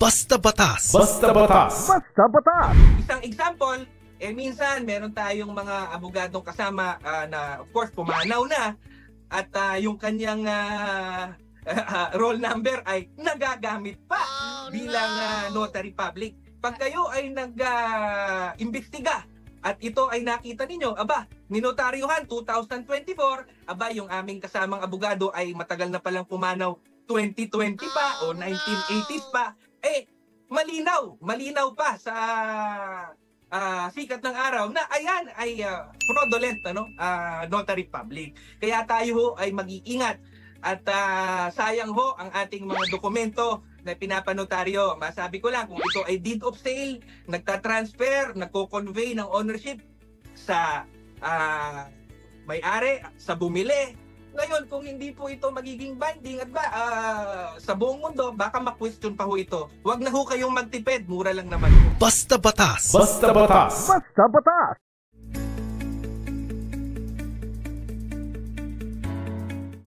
Basta Batas. Basta Batas. Basta Batas. Isang example, minsan meron tayong mga abogadong kasama na of course pumanaw na at yung kanyang roll number ay nagagamit pa bilang notary public. Pag kayo ay nag-imbestiga at ito ay nakita ninyo, ninotaryuhan 2024, yung aming kasamang abogado ay matagal na palang pumanaw 2020 pa o 1980s pa, malinaw pa sa sikat ng araw na ayan ay fraudulent notary public. Kaya tayo ho ay mag-iingat at sayang ho ang ating mga dokumento na pinapanotaryo. Masabi ko lang, kung ito ay deed of sale, nagtatransfer, nagko-convey ng ownership sa may-ari, sa bumili. Ngayon, kung hindi po ito magiging binding at sa buong mundo, baka ma-question pa ho ito. Huwag na ho kayong magtipid, mura lang naman po. Basta Batas. Basta Batas. Basta Batas.